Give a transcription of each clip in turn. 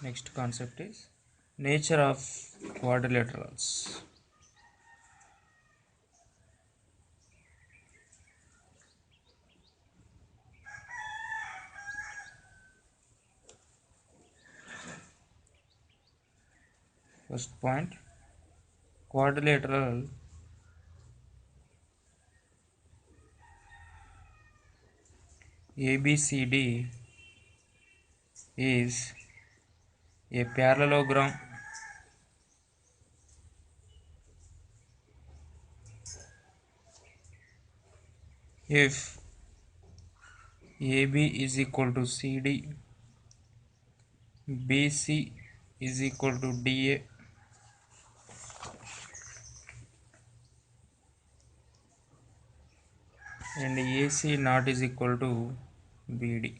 Next concept is nature of quadrilaterals. First point, quadrilateral ABCD is a parallelogram if AB is equal to CD, BC is equal to DA, and AC not is equal to BD.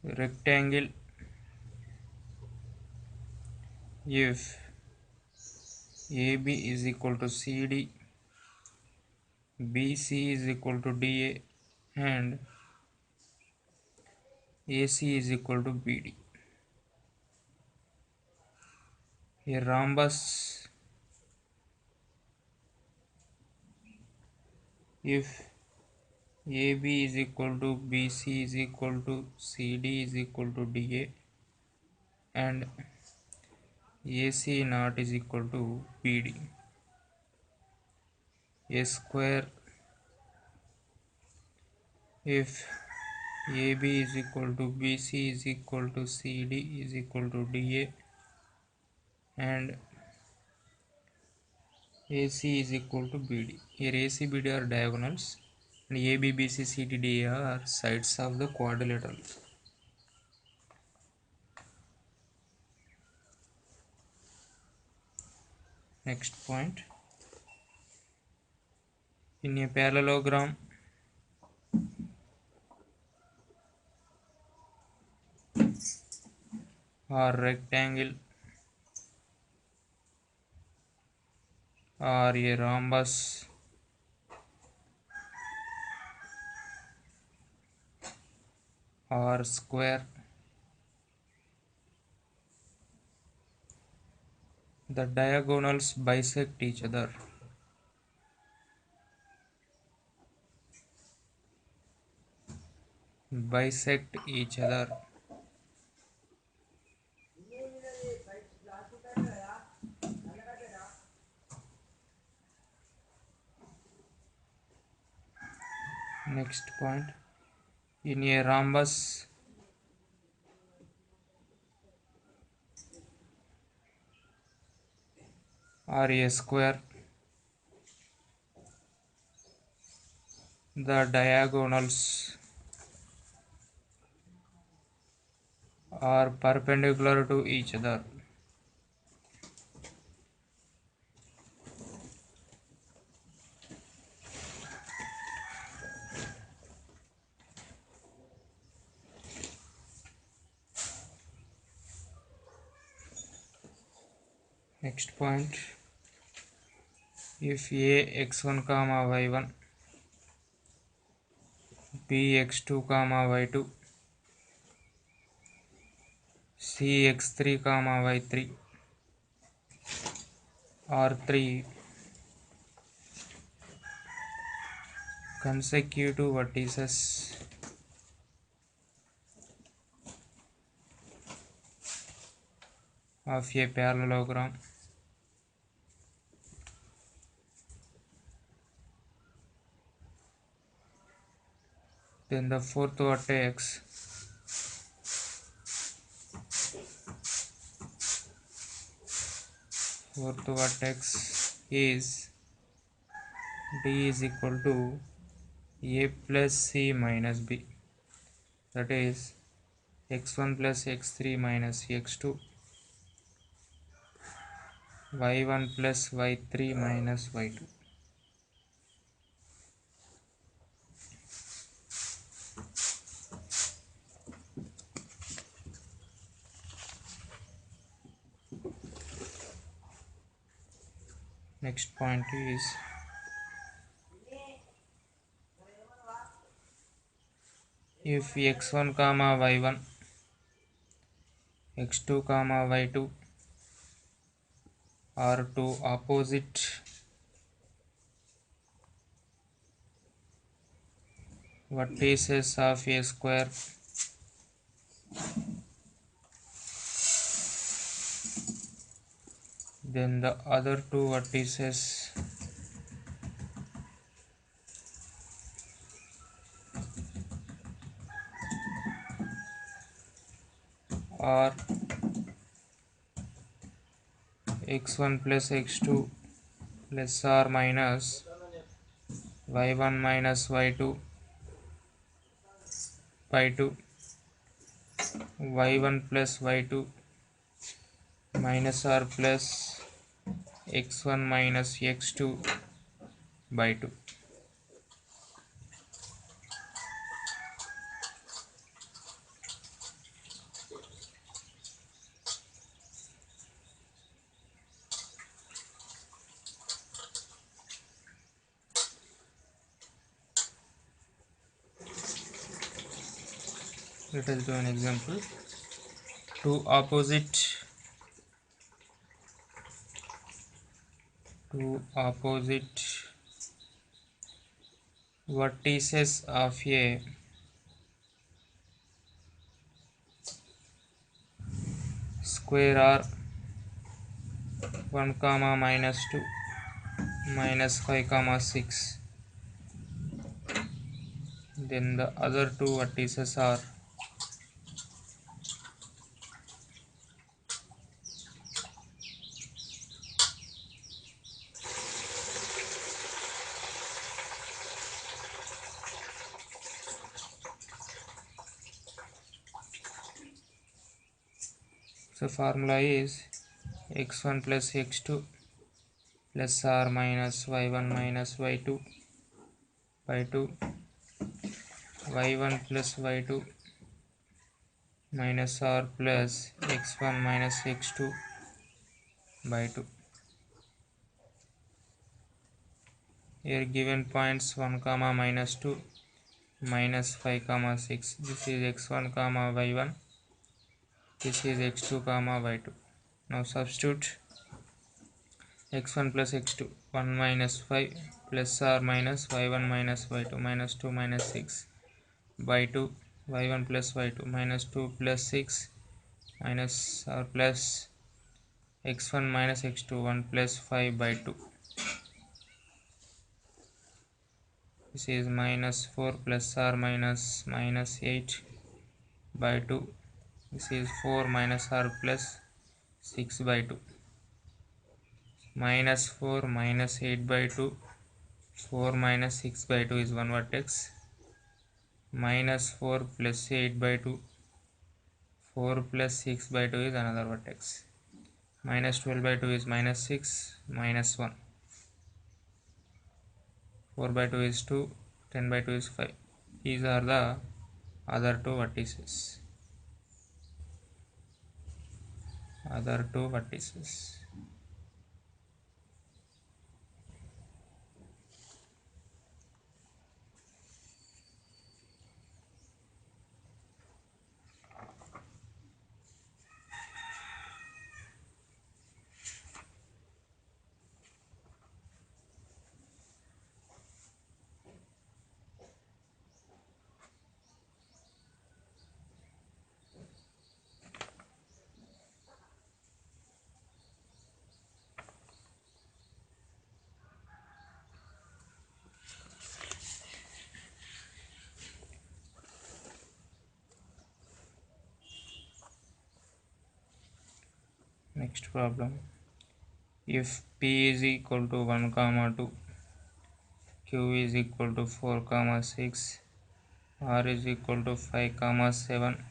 Rectangle if AB is equal to CD, BC is equal to DA, and AC is equal to BD. A rhombus if AB is equal to BC is equal to CD is equal to DA, and AC naught is equal to BD. A square if AB is equal to BC is equal to CD is equal to DA, and AC is equal to BD. Here AC, BD are diagonals, and AB, BC, CD, DA are sides of the quadrilateral. Next point, in a parallelogram or rectangle or a rhombus or square, the diagonals bisect each other. Bisect each other. Next point, in a rhombus or a square, the diagonals are perpendicular to each other. Next point, if A x1 comma y1, B x2 comma y2, C x3 comma y3 are three consecutive vertices of a parallelogram, then the fourth vertex is D is equal to A plus C minus B, that is x1 plus x3 minus x2, y1 plus y3 minus y2. Next point is if x1 comma y1, x2 comma y2 are two opposite vertices of a square, then the other two vertices are x1 plus x2 plus or minus y1 minus y2 by 2, y1 plus y2 minus or plus x1 minus x2 by 2. Let us do an example. Two opposite vertices of a square are 1 comma minus 2 minus 5 comma 6, then the other two vertices are so formula is x1 plus x2 plus or minus y1 minus y2 by 2, y1 plus y2 minus or plus x1 minus x2 by 2. Here given points 1 comma minus 2 minus 5 comma 6. This is x1 comma y1. This is x2 comma y2. Now substitute x1 plus x2, 1 minus 5 plus or minus y1 minus y2 minus 2 minus 6 by 2, y1 plus y2 minus 2 plus 6 minus or plus x1 minus x2, 1 plus 5 by 2. This is minus 4 plus or minus minus 8 by 2. This is 4 minus or plus 6 by 2. Minus 4 minus 8 by 2. 4 minus 6 by 2 is one vertex. Minus 4 plus 8 by 2. 4 plus 6 by 2 is another vertex. Minus 12 by 2 is minus 6 minus 1. 4 by 2 is 2. 10 by 2 is 5. These are the other two vertices. Next problem. If P is equal to 1 comma 2, Q is equal to 4 comma 6, R is equal to 5 comma 7,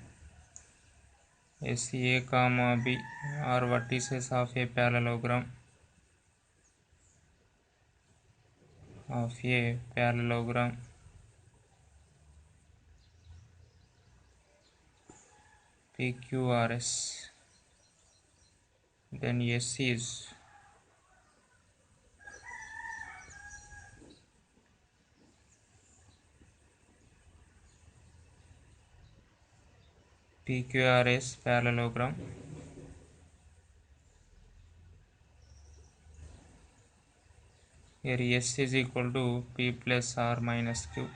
S A comma B are vertices of a parallelogram PQRS, then S is PQRS parallelogram. Here S is equal to P plus R minus Q,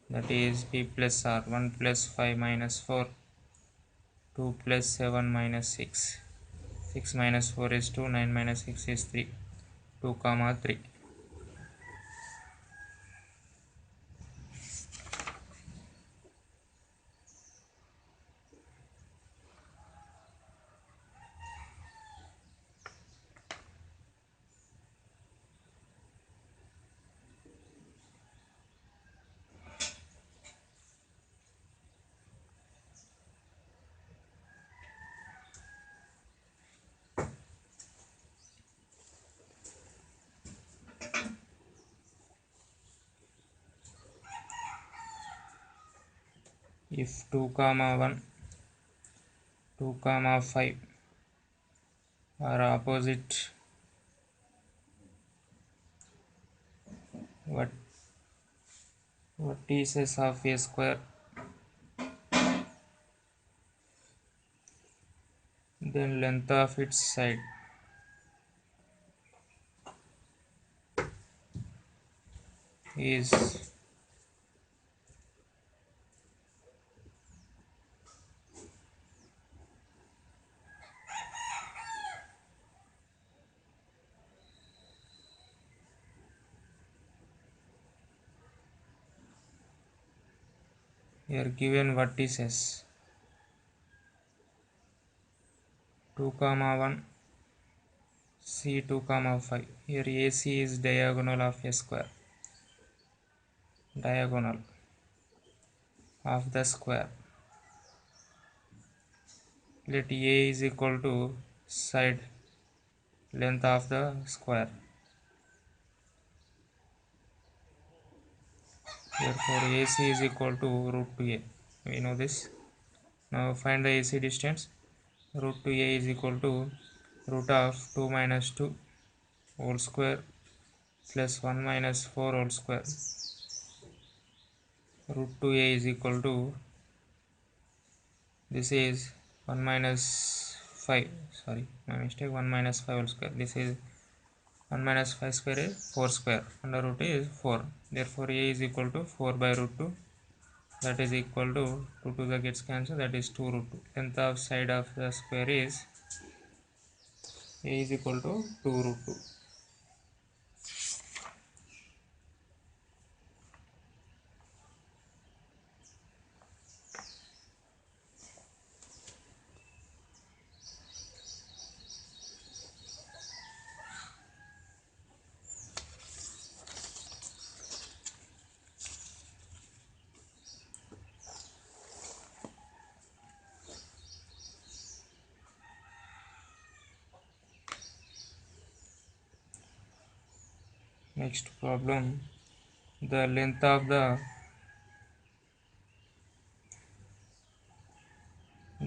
that is P plus R, 1 plus 5 minus 4, 2 plus 7 minus 6, 6 minus 4 is 2, 9 minus 6 is 3, 2 comma 3. If 2 comma 1, 2 comma 5 are opposite what vertices of a square, then length of its side is here given vertices 2 comma 1, C 2 comma 5. Here AC is diagonal of a square, diagonal of the square. Let A is equal to side length of the square. Therefore AC is equal to root 2A. We know this. Now find the AC distance. Root 2A is equal to root of 2 minus 2 whole square plus 1 minus 4 whole square. Root 2A is equal to, this is 1 minus 5, sorry, my mistake, 1 minus 5 whole square. This is 1 minus 5 square is 4 square, under root is 4. Therefore A is equal to 4 by root 2, that is equal to 2 to the gets cancelled, that is 2 root 2. Length of side of the square is A is equal to 2 root 2. Next problem, the length of the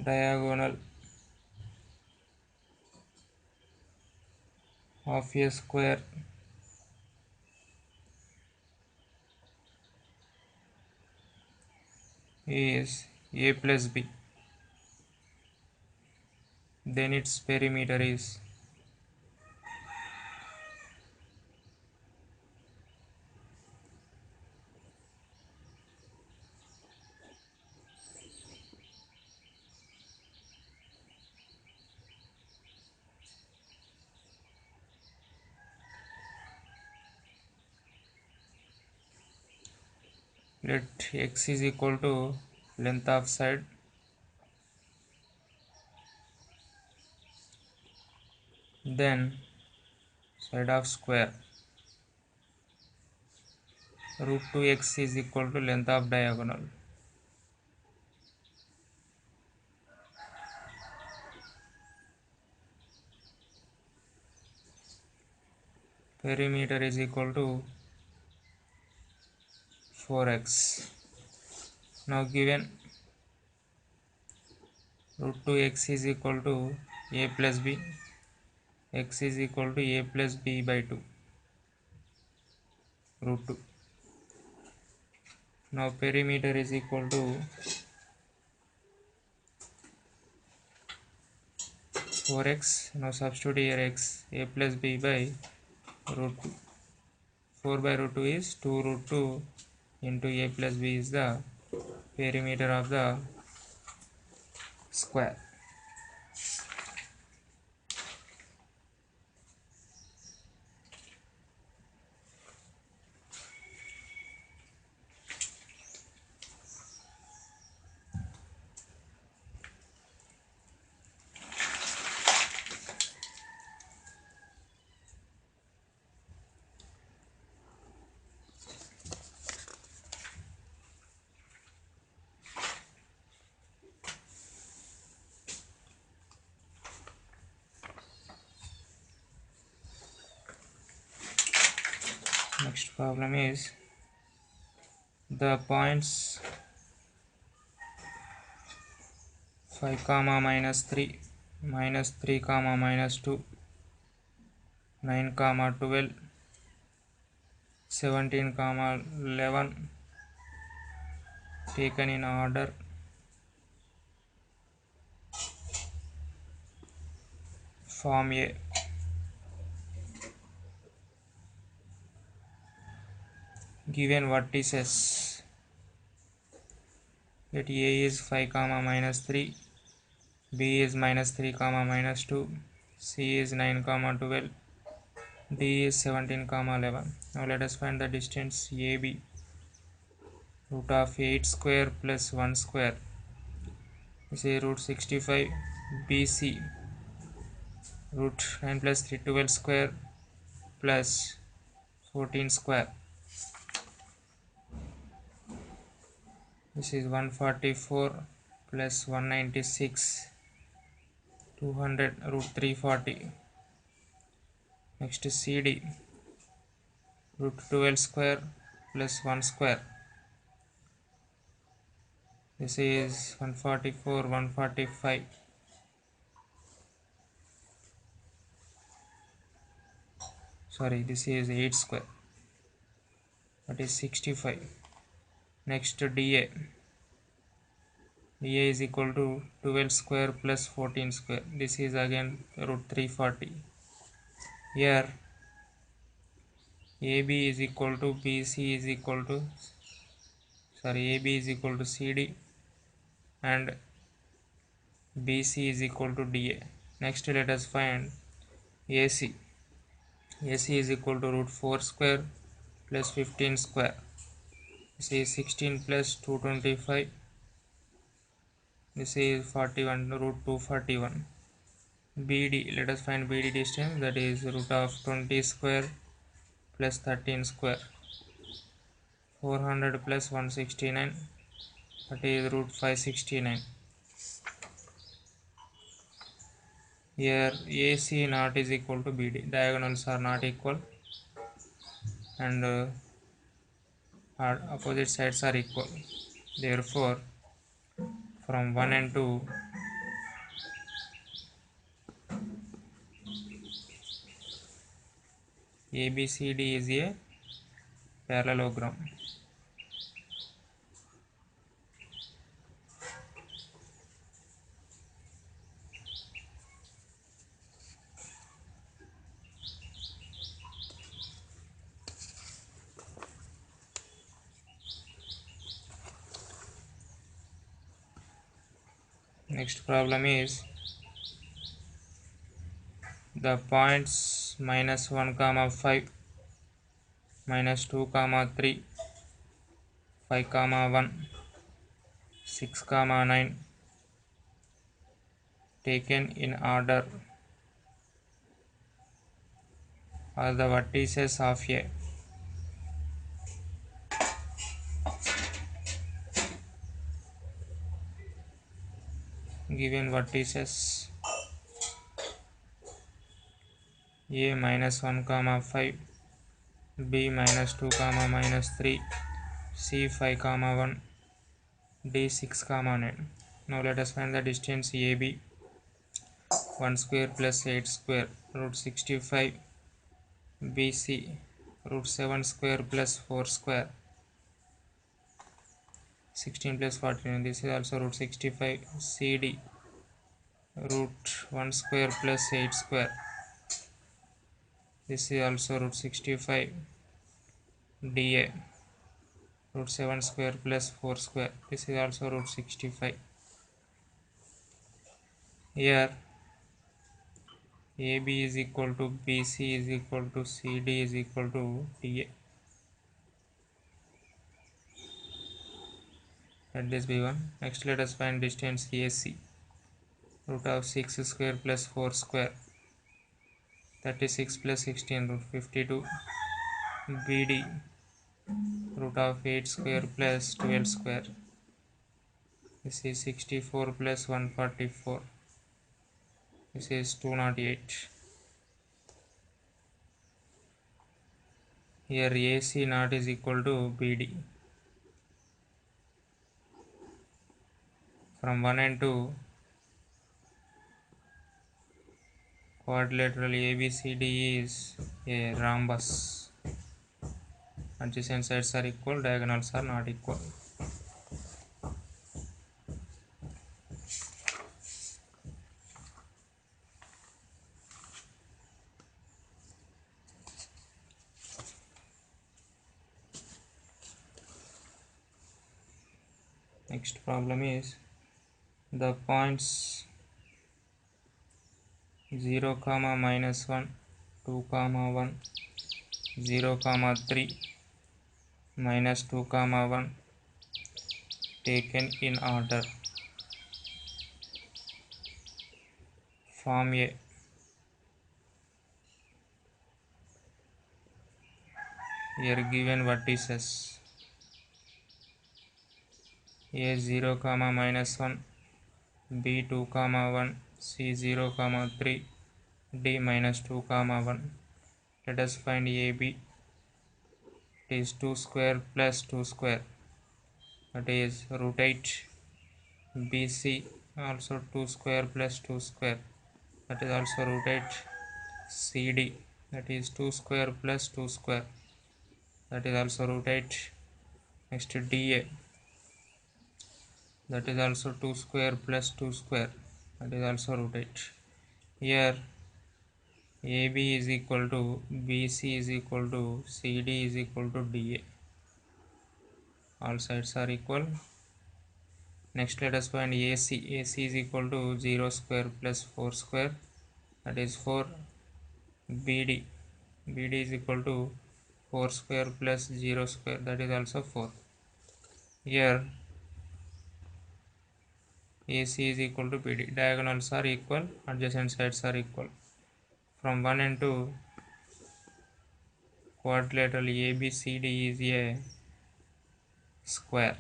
diagonal of a square is A plus B, then its perimeter is let x is equal to length of side then side of square, root 2x is equal to length of diagonal. Perimeter is equal to 4x. Now given root 2x is equal to a plus b, x is equal to a plus b by 2 root 2. Now perimeter is equal to 4x. Now substitute here x, a plus b by root 2. 4 by root 2 is 2 root 2 into a plus b is the perimeter of the square. Next problem is the points 5 comma minus 3, minus 3 comma minus 2, 9 comma 12, 17 comma 11 taken in order form A. Given vertices, let A is 5 comma minus 3, B is minus 3 comma minus 2, C is 9 comma 12, D is 17 comma 11. Now let us find the distance AB. Root of 8 square plus 1 square is a root 65. BC root 9 plus 3 12 square plus 14 square. This is 144 plus 196, 200 root 340. Next is CD root 12 square plus 1 square. This is 144, 145. Sorry, this is 8 square. That is 65. Next DA. DA is equal to 12 square plus 14 square. This is again root 340. Here AB is equal to BC is equal to AB is equal to CD and BC is equal to DA. Next let us find AC. AC is equal to root 4 square plus 15 square. This is 16 plus 225. This is 41 root 241. BD, let us find BD distance, that is root of 20 square plus 13 square. 400 plus 169, that is root 569. Here AC not is equal to BD. Diagonals are not equal and opposite sides are equal. Therefore, from 1 and 2, ABCD is a parallelogram. Next problem is the points minus 1 comma 5, minus 2 comma 3, 5 comma 1, 6 comma 9 taken in order are the vertices of A. Given vertices A minus 1 comma 5, B minus 2 comma minus 3, C 5 comma 1, D 6 comma 9. Now let us find the distance AB. 1 square plus 8 square root 65. BC root 7 square plus 4 square, 16 plus 49. This is also root 65. CD root 1 square plus 8 square. This is also root 65 dA. Root 7 square plus 4 square. This is also root 65. Here AB is equal to BC is equal to CD is equal to DA. Let this be 1. Next let us find distance AC. Root of 6 square plus 4 square. 36 plus 16 root 52. BD. Root of 8 square plus 12 square. This is 64 plus 144. This is 208. Here AC naught is equal to BD. From 1 and 2, quadrilateral ABCD is a rhombus. Adjacent sides are equal, diagonals are not equal. Next problem is the points 0, minus 1, 2, 1, 0, 3, minus 2, 1 taken in order. Form A. Here given vertices A 0, minus 1, B 2, 1, C 0, 3, D minus 2, 1. Let us find AB. It is 2 square plus 2 square. That is root 8. BC also 2 square plus 2 square. That is also root 8. CD that is 2 square plus 2 square. That is also root 8. Next DA. That is also 2 square plus 2 square. That is also root 8. Here AB is equal to BC is equal to CD is equal to DA. All sides are equal. Next let us find AC. AC is equal to 0 square plus 4 square. That is 4. BD. BD is equal to 4 square plus 0 square. That is also 4. Here AC is equal to BD. Diagonals are equal. Adjacent sides are equal. From 1 and 2, quadrilateral ABCD is a square.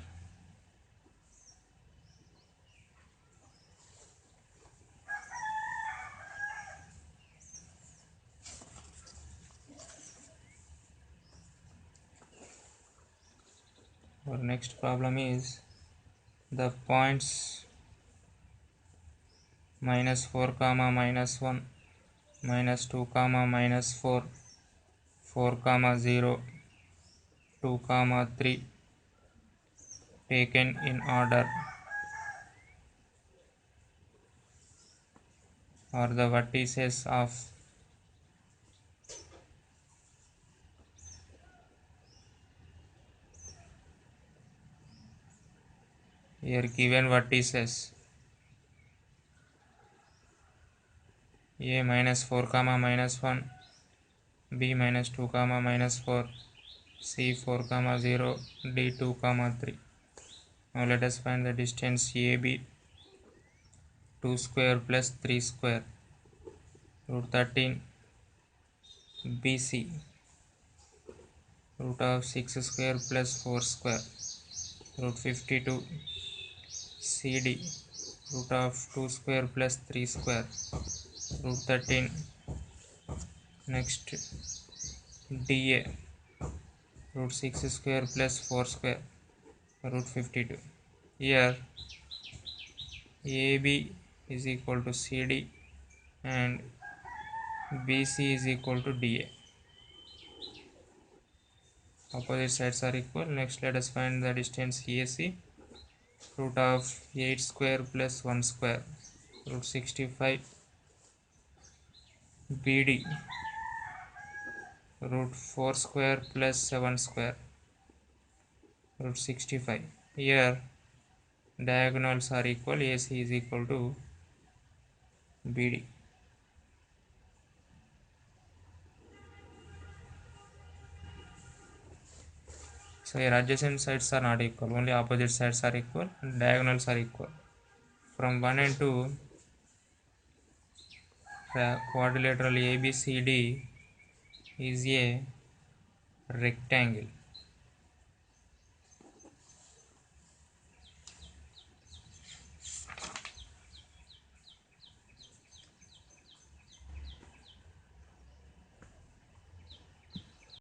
Our next problem is the points minus 4, minus 1, minus 2, minus 4, 4, 0, 2, 3 taken in order are the vertices of here given vertices A minus 4, minus 1, B minus 2, minus 4, C 4, 0, D 2, 3. Now let us find the distance AB. 2 square plus 3 square root 13. BC root of 6 square plus 4 square root 52. CD root of 2 square plus 3 square root 13. Next DA root 6 square plus 4 square root 52. Here AB is equal to CD and BC is equal to DA. Opposite sides are equal. Next let us find the distance AC. Root of 8 square plus 1 square root 65 BD root 4 square plus 7 square root 65. Here diagonals are equal, AC is equal to BD. So here adjacent sides are not equal, only opposite sides are equal and diagonals are equal. From 1 and 2, quadrilateral ABCD is a rectangle.